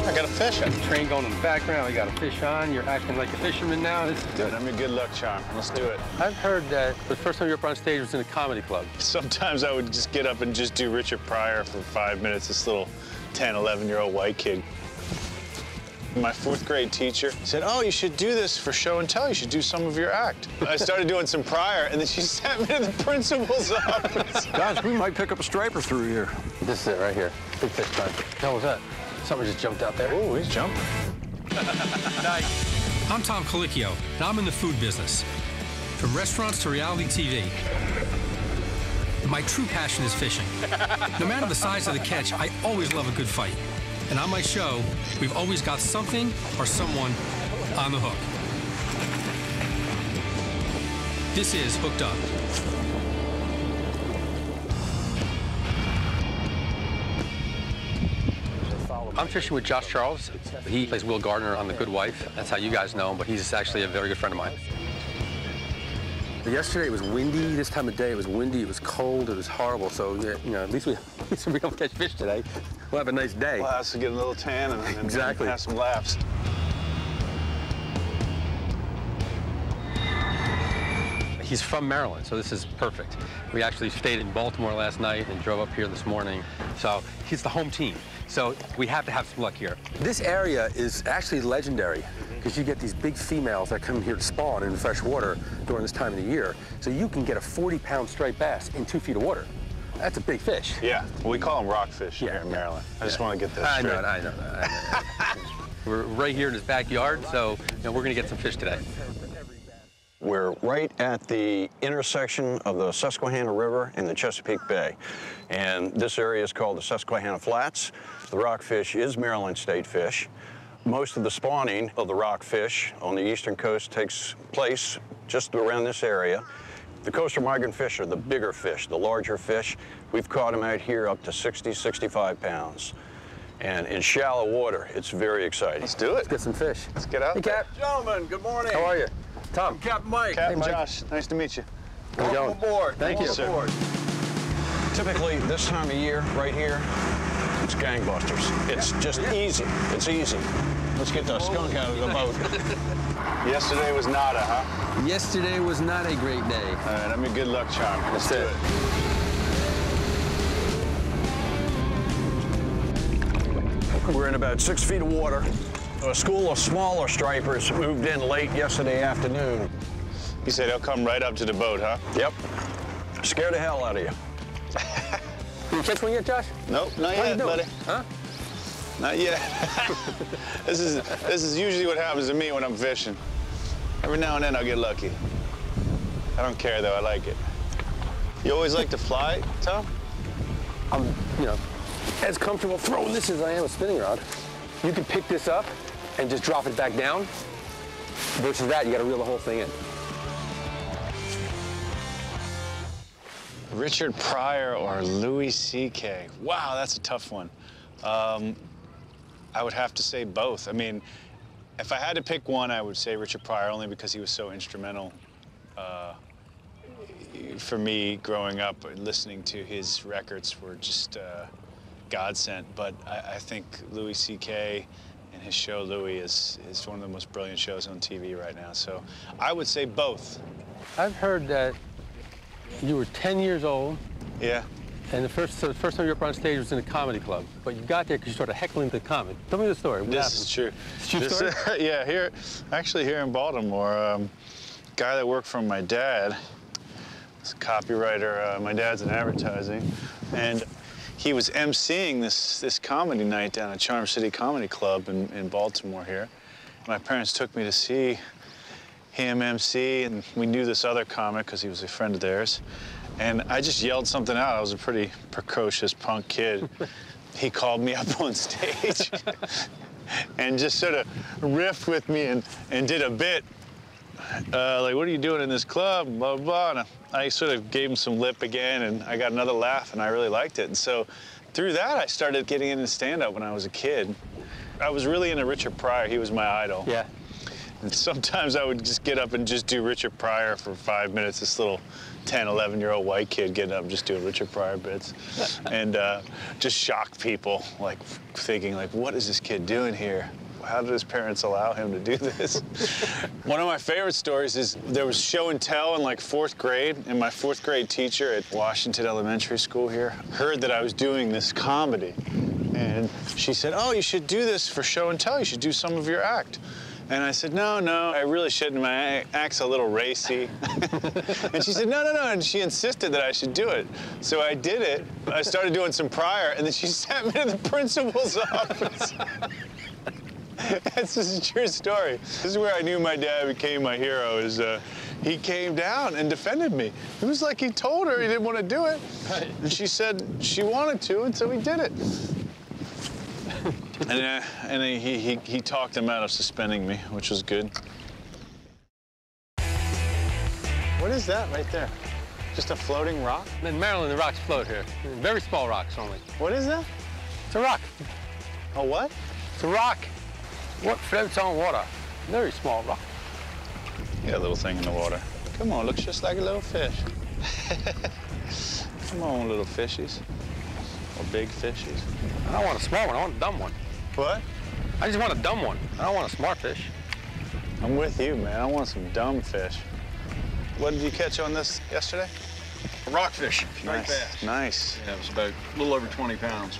I got a fish. Got the train going in the background. We got a fish on. You're acting like a fisherman now. This is good. I'm your good luck charm. Let's do it. I've heard that the first time you were up on stage was in a comedy club. Sometimes I would just get up and just do Richard Pryor for 5 minutes, this little 10, 11-year-old white kid. My 4th grade teacher said, oh, you should do this for show and tell. You should do some of your act. I started doing some Pryor, and then she sent me to the principal's office. Guys, we might pick up a striper through here. This is it right here. Big fish time. What the hell was that? Something just jumped out there. Oh, he's jumping. Nice. I'm Tom Colicchio, and I'm in the food business. From restaurants to reality TV. My true passion is fishing. No matter the size of the catch, I always love a good fight. And on my show, we've always got something or someone on the hook. This is Hooked Up. I'm fishing with Josh Charles. He plays Will Gardner on The Good Wife. That's how you guys know him, but he's actually a very good friend of mine. Yesterday it was windy. This time of day it was windy, it was cold, it was horrible. So, you know, at least we don't catch fish today. We'll have a nice day. Well, that's to get a little tan and exactly. Have some laughs. He's from Maryland, so this is perfect. We actually stayed in Baltimore last night and drove up here this morning. So he's the home team. So we have to have some luck here. This area is actually legendary because you get these big females that come here to spawn in fresh water during this time of the year. So you can get a 40-pound striped bass in 2 feet of water. That's a big fish. Yeah, well, we call them rockfish here in Maryland. I just want to get this straight. I know. We're right here in his backyard, so we're going to get some fish today. We're right at the intersection of the Susquehanna River and the Chesapeake Bay. And this area is called the Susquehanna Flats. The rockfish is Maryland state fish. Most of the spawning of the rockfish on the eastern coast takes place just around this area. The coastal migrant fish are the bigger fish, the larger fish. We've caught them out here up to 60, 65 pounds. And in shallow water, it's very exciting. Let's do it. Let's get some fish. Let's get out Hey, there. Cap. Gentlemen, good morning. How are you? Tom. I'm Captain Mike. Captain Mike. Josh, nice to meet you. Welcome aboard. Thank you. Sir. Aboard. Typically, this time of year, right here, it's gangbusters. It's just easy. It's easy. Let's get the skunk out of the boat. Yesterday was nada, huh? Yesterday was not a great day. All right, I'm your good luck charm. Let's do it. We're in about 6 feet of water. A school of smaller stripers moved in late yesterday afternoon. He said he'll come right up to the boat, huh? Yep. Scared the hell out of you. Did you catch one yet, Josh? Nope, not How you yet, doing? buddy. Huh? Not yet. This is usually what happens to me when I'm fishing. Every now and then I'll get lucky. I don't care though, I like it. You always like to fly, Tom? I'm, as comfortable throwing this as I am a spinning rod. You can pick this up and just drop it back down. Versus that, you got to reel the whole thing in. Richard Pryor or Louis C.K. Wow, that's a tough one. I would have to say both. I mean, if I had to pick one, I would say Richard Pryor, only because he was so instrumental for me growing up. Listening to his records were just godsend. But I think Louis C.K. and his show Louis is one of the most brilliant shows on TV right now. So I would say both. I've heard that you were 10 years old. Yeah. And the first time you were up on stage was in a comedy club. But you got there because you started heckling the comic. Tell me the story. What happened? This is true. It's a true story? Yeah, actually here in Baltimore, guy that worked for my dad, was a copywriter. My dad's in advertising, and he was emceeing this comedy night down at Charm City Comedy Club in Baltimore here. My parents took me to see him MC, and we knew this other comic because he was a friend of theirs. And I just yelled something out. I was a pretty precocious punk kid. He called me up on stage and just sort of riffed with me and did a bit. Like, what are you doing in this club? Blah, blah, blah. And I sort of gave him some lip again, and I got another laugh, and I really liked it. And so through that, I started getting into stand-up when I was a kid. I was really into Richard Pryor. He was my idol. Yeah. And sometimes I would just get up and just do Richard Pryor for 5 minutes, this little 10, 11-year-old white kid getting up and just doing Richard Pryor bits. And just shock people, like thinking, like, what is this kid doing here? How did his parents allow him to do this? One of my favorite stories is there was show and tell in like 4th grade, and my 4th grade teacher at Washington Elementary School here heard that I was doing this comedy. And she said, oh, you should do this for show and tell. You should do some of your act. And I said, no, I really shouldn't. My act's a little racy. And she said, no. And she insisted that I should do it. So I did it. I started doing some Pryor, and then she sent me to the principal's office. This is a true story. This is where I knew my dad became my hero, is he came down and defended me. It was like he told her he didn't want to do it. Right. And she said she wanted to, and so he did it. And he talked him out of suspending me, which was good. What is that right there? Just a floating rock? In Maryland, the rocks float here. Very small rocks only. What is that? It's a rock. A what? It's a rock. What floats on water? Very small rock. Yeah, a little thing in the water. Come on, looks just like a little fish. Come on, little fishies. Or big fishies. I don't want a small one, I want a dumb one. What? I just want a dumb one. I don't want a smart fish. I'm with you, man. I want some dumb fish. What did you catch on this yesterday? A rockfish. Nice. Bass. Nice. Yeah, it was about a little over 20 pounds.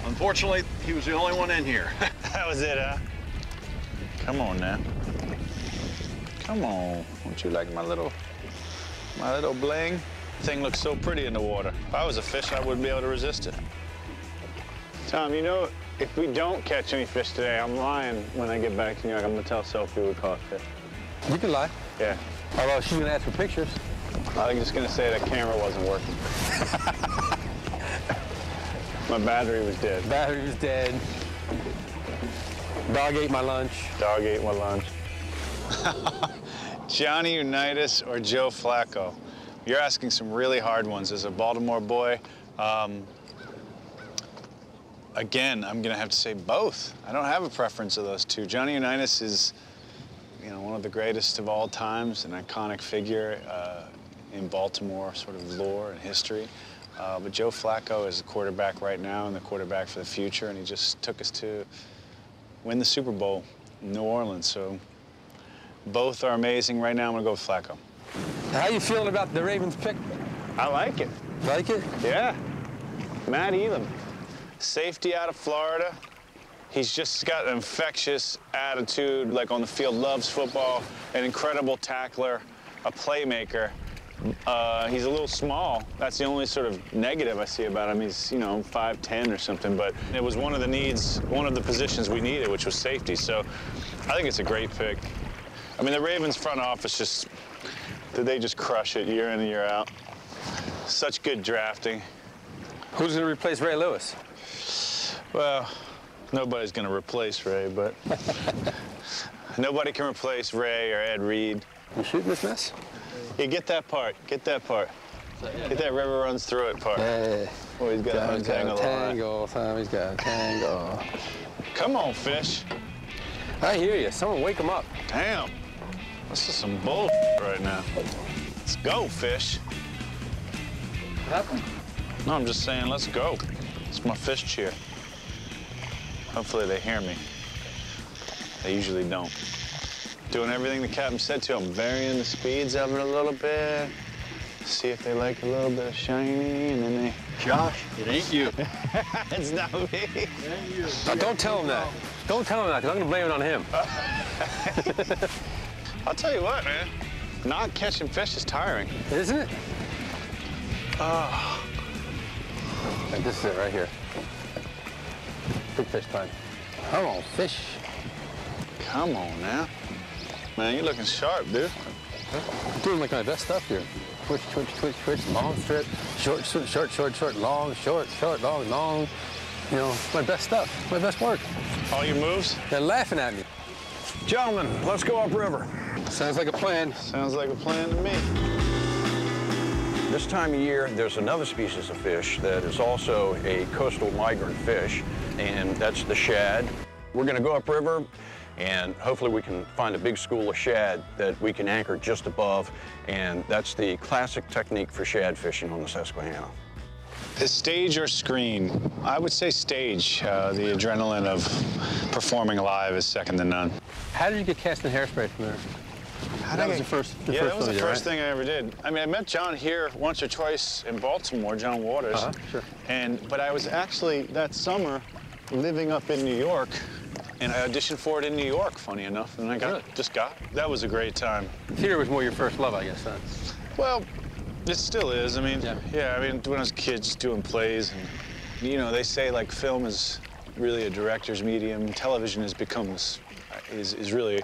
Unfortunately, he was the only one in here. That was it, huh? Come on now. Come on. Don't you like my little bling? Thing looks so pretty in the water. If I was a fish, I wouldn't be able to resist it. Tom, you know, if we don't catch any fish today, I'm lying when I get back to New York. I'm gonna tell Sophie we caught fish. You can lie. Yeah. Although she's gonna ask for pictures. I'm just gonna say that camera wasn't working. My battery was dead. Battery was dead. Dog ate my lunch. Dog ate my lunch. Johnny Unitas or Joe Flacco? You're asking some really hard ones as a Baltimore boy. Again, I'm gonna have to say both. I don't have a preference of those two. Johnny Unitas is, you know, one of the greatest of all times, an iconic figure in Baltimore sort of lore and history. But Joe Flacco is the quarterback right now and the quarterback for the future, and he just took us to win the Super Bowl in New Orleans. So both are amazing. Right now, I'm gonna go with Flacco. How you feeling about the Ravens pick? I like it. Like it? Yeah. Matt Elam, safety out of Florida. He's just got an infectious attitude, like on the field, loves football, an incredible tackler, a playmaker. He's a little small. That's the only sort of negative I see about him. He's, you know, 5'10" or something, but it was one of the needs, one of the positions we needed, which was safety. So I think it's a great pick. I mean, the Ravens front office just, they just crush it year in and year out. Such good drafting. Who's going to replace Ray Lewis? Well, nobody's going to replace Ray, but nobody can replace Ray or Ed Reed. You shooting this mess? Yeah, get that part. Get that part. Get that river runs through it part. Yeah. Oh, he's got to untangle the line. He's got a tangle. Come on, fish. I hear you. Someone wake him up. Damn. This is some bull right now. Let's go, fish. What happened? No, I'm just saying, let's go. It's my fish cheer. Hopefully they hear me. They usually don't. Doing everything the captain said to them, varying the speeds of it a little bit. See if they like a little bit of shiny, and then they... Josh, it ain't you. It's not me. It ain't you. No, don't tell him that. Don't tell him that, because I'm going to blame it on him. I'll tell you what, man. Not catching fish is tiring. Isn't it? Oh. Like this is it right here. Big fish time. Come on, fish. Come on now. Man, you're looking sharp, dude. I'm doing like my best stuff here. Twitch, twitch, twitch, twitch, long strip, short, short, short, short, short, long, short, short, long, long. You know, my best stuff, my best work. All your moves? They're laughing at me. Gentlemen, let's go upriver. Sounds like a plan. Sounds like a plan to me. This time of year, there's another species of fish that is also a coastal migrant fish, and that's the shad. We're gonna go upriver And hopefully we can find a big school of shad that we can anchor just above, and that's the classic technique for shad fishing on the Susquehanna. Stage or screen? I would say stage. The adrenaline of performing live is second to none. How did you get cast in Hairspray from there? That was the first Yeah, that was the film, first right? thing I ever did. I mean, I met John here once or twice in Baltimore, John Waters. Sure. But I was actually, that summer, living up in New York, and I auditioned for it in New York, funny enough, and I just got it. That was a great time. Theater was more your first love, I guess, then. Well, it still is. I mean, yeah, I mean, when I was a kid, just doing plays, and, you know, they say, like, film is really a director's medium. Television has become this, is really,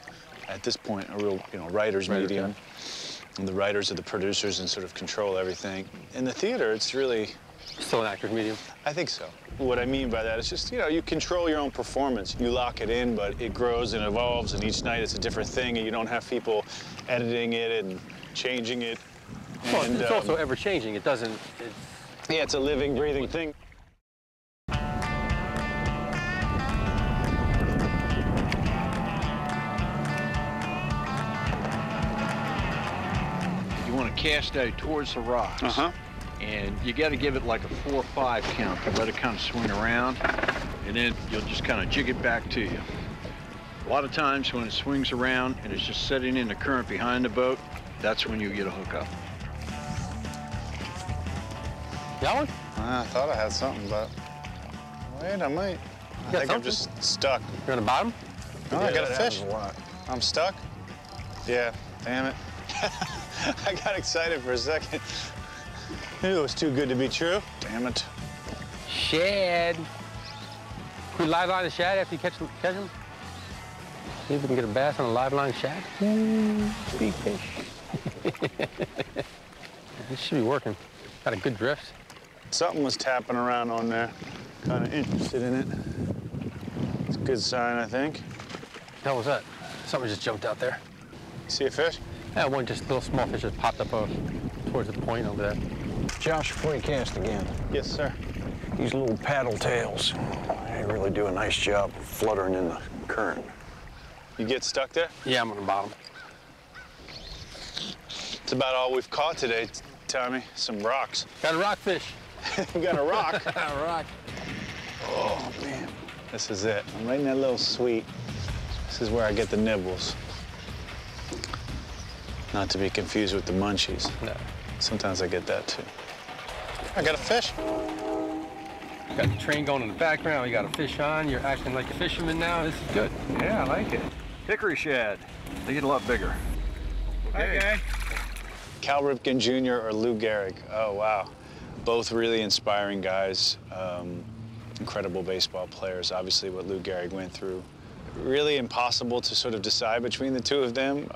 at this point, a real, you know, writer's medium. Yeah. And the writers are the producers and sort of control everything. In the theater, it's really... Still an actor's medium? I think so. What I mean by that is just, you know, you control your own performance. You lock it in, but it grows and evolves, and each night it's a different thing, and you don't have people editing it and changing it. Well, and, it's also ever-changing. It doesn't... Yeah, it's a living, breathing thing. You want to cast out towards the rocks. And you got to give it like a 4 or 5 count to let it kind of swing around, and then you'll just kind of jig it back to you. A lot of times when it swings around and it's just setting in the current behind the boat, that's when you get a hookup. That one? I thought I had something, but wait, I might. I think I'm just stuck. You're on the bottom? Oh, I got a fish. I'm stuck? Yeah, damn it. I got excited for a second. It was too good to be true. Damn it. Shad. We live line the shad after you catch them? See if we can get a bass on a live line shad. Ooh, big fish. This should be working. Got a good drift. Something was tapping around on there. Kind of interested in it. It's a good sign, I think. What was that? Something just jumped out there. See a fish? Yeah, one just little small fish just popped up towards the point over there. Josh, before you cast again. Yes, sir. These little paddle tails, they really do a nice job fluttering in the current. You get stuck there? Yeah, I'm on the bottom. It's about all we've caught today, Tommy. Some rocks. Got a rockfish. We got a rock. A rock. Oh, man. This is it. I'm right in that little sweet. This is where I get the nibbles. Not to be confused with the munchies. No. Sometimes I get that, too. I got a fish. You got the train going in the background. You got a fish on. You're acting like a fisherman now. This is good. Yeah, I like it. Hickory shad. They get a lot bigger. Okay. Hi, guy. Cal Ripken Jr. or Lou Gehrig. Oh, wow. Both really inspiring guys. Incredible baseball players. Obviously, what Lou Gehrig went through. Really impossible to sort of decide between the two of them.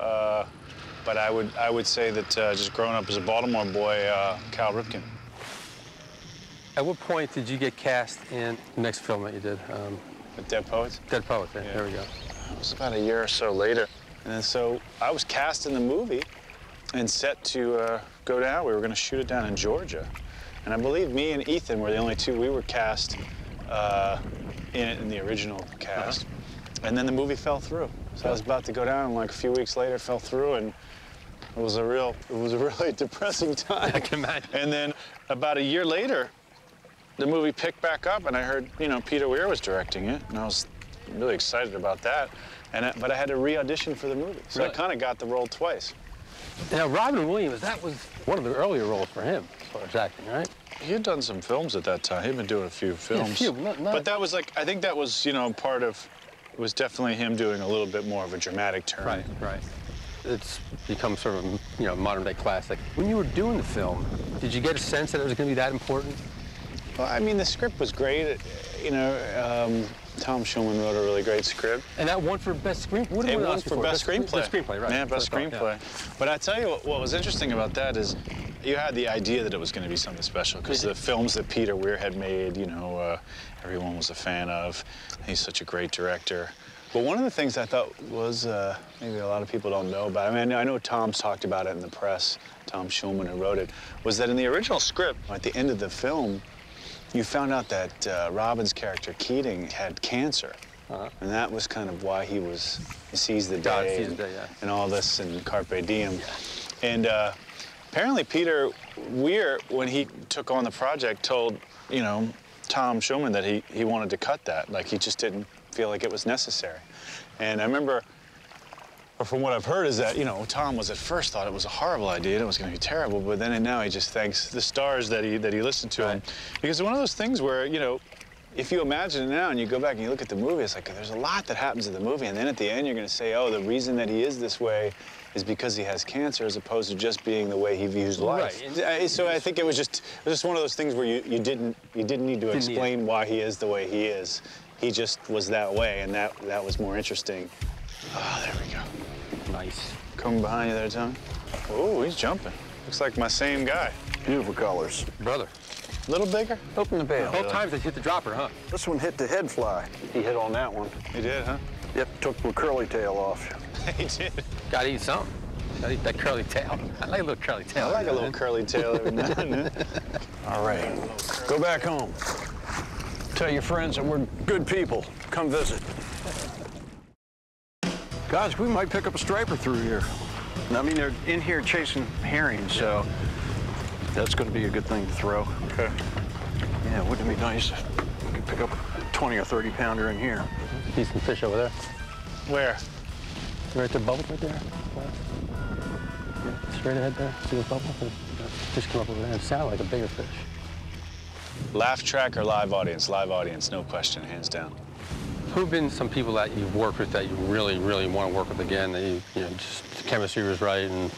But I would say that just growing up as a Baltimore boy, Cal Ripken. At what point did you get cast in the next film that you did? With Dead Poets? Dead Poets, yeah. There we go. It was about a year or so later. And then so I was cast in the movie and set to go down. We were going to shoot it down in Georgia. And I believe me and Ethan were the only two we were cast in the original cast. And then the movie fell through. So I was about to go down, and like a few weeks later, fell through, and it was a really depressing time. I can imagine. And then about a year later, the movie picked back up, and I heard, you know, Peter Weir was directing it, and I was really excited about that. But I had to re-audition for the movie, so really? I kind of got the role twice. Now, Robin Williams, that was one of the earlier roles for him, as far as acting, right? He had done some films at that time. He'd been doing a few films. Yeah, a few, not... But that was like, I think that was, you know, part of, it was definitely him doing a little bit more of a dramatic turn. Right, right. It's become sort of a, you know, modern-day classic. When you were doing the film, did you get a sense that it was going to be that important? Well, I mean, the script was great. You know, Tom Schulman wrote a really great script. And that won for best screenplay? What did it won for best screenplay. Best screenplay, right. Yeah, best screenplay. Yeah. But I tell you what was interesting about that is you had the idea that it was going to be something special because the films that Peter Weir had made, you know, everyone was a fan of. He's such a great director. But one of the things I thought was, maybe a lot of people don't know about, I mean, I know Tom's talked about it in the press, Tom Schulman who wrote it, was that in the original script, at the end of the film, you found out that Robin's character, Keating, had cancer. And that was kind of why he sees the day, and all this, and Carpe Diem. And apparently Peter Weir, when he took on the project, told, you know, Tom Schulman that he wanted to cut that. Like, he just didn't feel like it was necessary. And I remember, or from what I've heard, is that, you know, Tom was at first thought it was a horrible idea and it was going to be terrible, but then and now he just thanks the stars that he listened to him. Because it's one of those things where, you know, if you imagine it now and you go back and you look at the movie, it's like there's a lot that happens in the movie, and then at the end you're going to say, oh, the reason that he is this way is because he has cancer, as opposed to just being the way he views life. Right. So I think it was just one of those things where you didn't need to explain why he is the way he is. He just was that way, and that was more interesting. Oh, there we go. Nice. Coming behind you there, Tom. Oh, he's jumping. Looks like my same guy. Beautiful colors. Brother. A little bigger? Open the bail. Both times they hit the dropper, huh? This one hit the head fly. He hit on that one. He did, huh? Yep, took the curly tail off. He did. Gotta eat something. Gotta eat that curly tail. I like a little curly tail. I like a little curly tail every now and then. All right, go back home. Tell your friends that we're good people. Come visit. Guys, we might pick up a striper through here. I mean, they're in here chasing herring, so that's going to be a good thing to throw. Okay. Yeah, wouldn't it be nice if we could pick up a 20 or 30 pounder in here? Decent fish over there. Where? Right there, bubble right there. Straight ahead there. See the bubble? Fish come up over there and sound like a bigger fish. Laugh track or live audience? Live audience, no question, hands down. Who've been some people that you've worked with that you really, really want to work with again? That you know, just the chemistry was right and.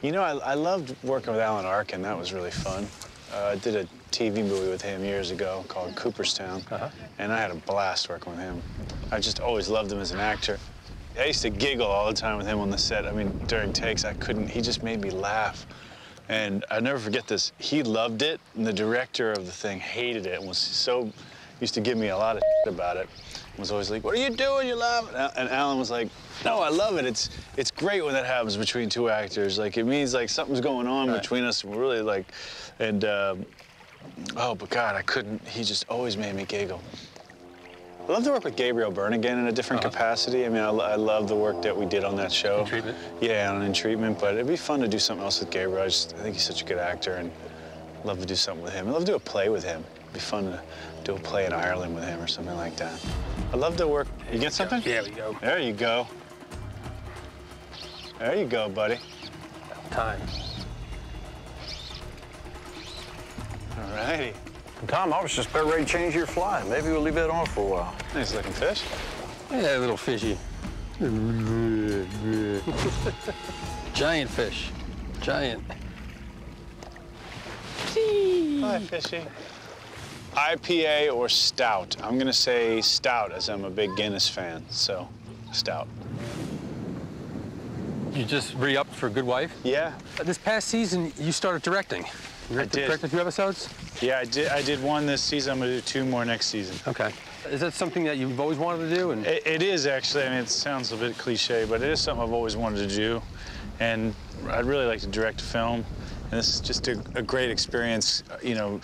You know, I loved working with Alan Arkin. That was really fun. I did a TV movie with him years ago called Cooperstown, and I had a blast working with him. I just always loved him as an actor. I used to giggle all the time with him on the set. I mean, during takes, he just made me laugh. And I'll never forget this. He loved it, and the director of the thing hated it and used to give me a lot of shit about it. Was always like, what are you doing? You laughing? And Alan was like, no, I love it. It's great when that happens between two actors. Like, it means like something's going on between us. We're really like, and oh, but God, I couldn't. He just always made me giggle. I love to work with Gabriel Byrne again in a different capacity. I mean, I love the work that we did on that show. In Treatment? Yeah, on In Treatment, but it'd be fun to do something else with Gabriel. I think he's such a good actor, and I'd love to do something with him. I'd love to do a play with him. It'd be fun to do a play in Ireland with him or something like that. I'd love to work. You get something? Yeah, we go. There you go. There you go, buddy. Time. All righty. Tom, I was just about ready to change your fly. Maybe we'll leave that on for a while. Nice looking fish. Yeah, a little fishy. Giant fish. Giant. Hi, fishy. IPA or stout? I'm gonna say stout, as I'm a big Guinness fan, so stout. You just re-upped for Good Wife? Yeah. This past season, you started directing. You directed a few episodes? Yeah, I did one this season. I'm gonna do 2 more next season. Okay. Is that something that you've always wanted to do? And it is, actually. I mean, it sounds a bit cliche, but it is something I've always wanted to do. And I'd really like to direct a film. And this is just a great experience, you know,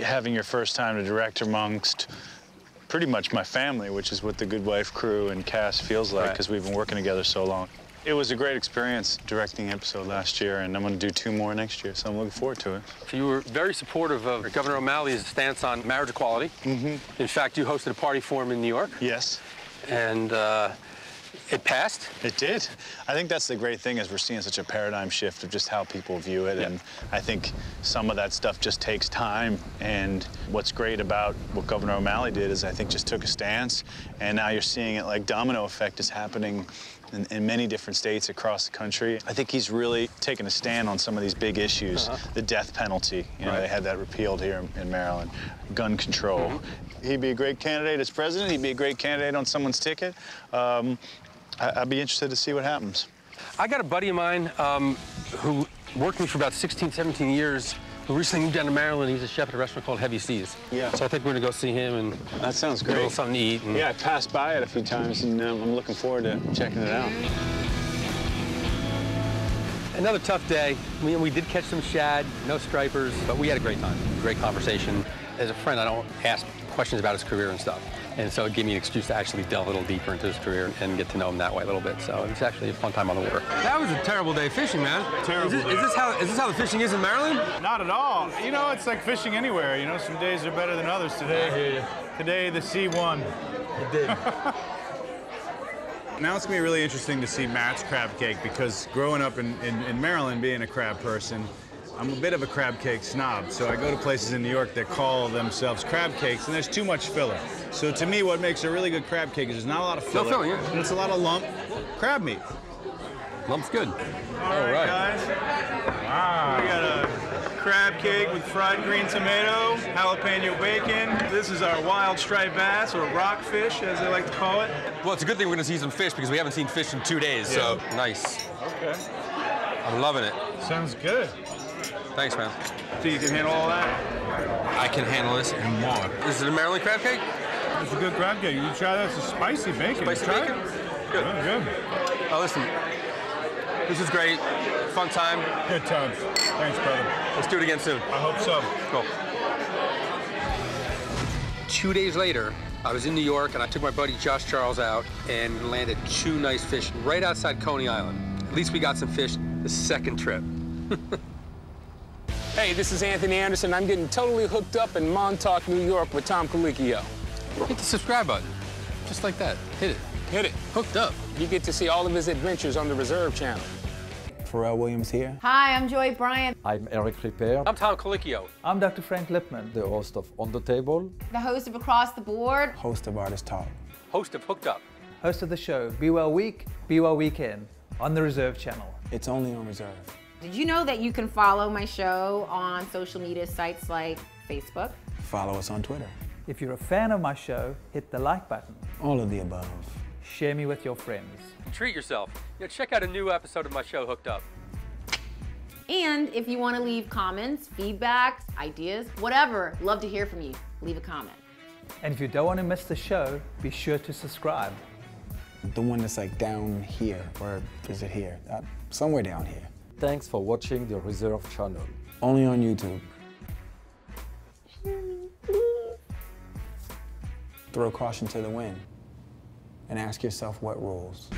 having your first time to direct amongst pretty much my family, which is what the Good Wife crew and cast feels like, because we've been working together so long. It was a great experience directing an episode last year, and I'm going to do 2 more next year, so I'm looking forward to it. So you were very supportive of Governor O'Malley's stance on marriage equality. Mm-hmm. In fact, you hosted a party for him in New York. Yes. And it passed? It did. I think that's the great thing, is we're seeing such a paradigm shift of just how people view it, and I think some of that stuff just takes time. And what's great about what Governor O'Malley did is I think just took a stance, and now you're seeing it like domino effect is happening in many different states across the country. I think he's really taken a stand on some of these big issues. The death penalty, you know, they had that repealed here in Maryland. Gun control. He'd be a great candidate as president. He'd be a great candidate on someone's ticket. I'd be interested to see what happens. I got a buddy of mine who worked with me for about 16, 17 years, who recently moved down to Maryland. He's a chef at a restaurant called Heavy Seas. Yeah. So I think we're gonna go see him and that sounds great. Get a little something to eat. And yeah, I passed by it a few times, and I'm looking forward to checking it out. Another tough day. We did catch some shad, no stripers, but we had a great time. Great conversation. As a friend, I don't ask questions about his career and stuff. And so it gave me an excuse to actually delve a little deeper into his career and get to know him that way a little bit. So it was actually a fun time on the water. That was a terrible day fishing, man. Terrible. Is this how the fishing is in Maryland? Not at all. You know, it's like fishing anywhere. You know, some days are better than others. Today the sea won. It did. Now it's going to be really interesting to see Matt's crab cake, because growing up in Maryland, being a crab person, I'm a bit of a crab cake snob. So I go to places in New York that call themselves crab cakes, and there's too much filler. So to me, what makes a really good crab cake is there's not a lot of filler. No filling, yeah. And it's a lot of lump crab meat. Lump's good. All right, guys. Wow. We got a crab cake with fried green tomato, jalapeno bacon. This is our wild striped bass, or rockfish, as they like to call it. Well, it's a good thing we're going to see some fish, because we haven't seen fish in 2 days, so nice. Okay. I'm loving it. Sounds good. Thanks, man. So you can handle all that? I can handle this and more. This is a Maryland crab cake? It's a good crab cake. You try that. It's a spicy bacon. Spicy bacon? Good. Oh, good. Oh, listen. This is great. Fun time. Good times. Thanks, brother. Let's do it again soon. I hope so. Cool. 2 days later, I was in New York, and I took my buddy Josh Charles out and landed 2 nice fish right outside Coney Island. At least we got some fish the second trip. Hey, this is Anthony Anderson. I'm getting totally hooked up in Montauk, New York with Tom Colicchio. Hit the subscribe button. Just like that. Hit it. Hit it. Hooked up. You get to see all of his adventures on the Reserve channel. Pharrell Williams here. Hi, I'm Joy Bryant, I'm Richard Pryor, I'm Tom Colicchio. I'm Dr. Frank Lipman, the host of On the Table, the host of Across the Board, Host of ARTST Talk. Host of Hooked Up. host of the show Be Well Week, Be Well Weekend on the Reserve channel. It's only on Reserve. Did you know that you can follow my show on social media sites like Facebook? Follow us on Twitter. If you're a fan of my show, hit the like button. All of the above. Share me with your friends. Treat yourself. Check out a new episode of my show, Hooked Up. And if you want to leave comments, feedbacks, ideas, whatever, love to hear from you. Leave a comment. And if you don't want to miss the show, be sure to subscribe. The one that's like down here, or is it here? Somewhere down here. thanks for watching the Reserve channel. Only on YouTube. Throw caution to the wind and ask yourself what rules.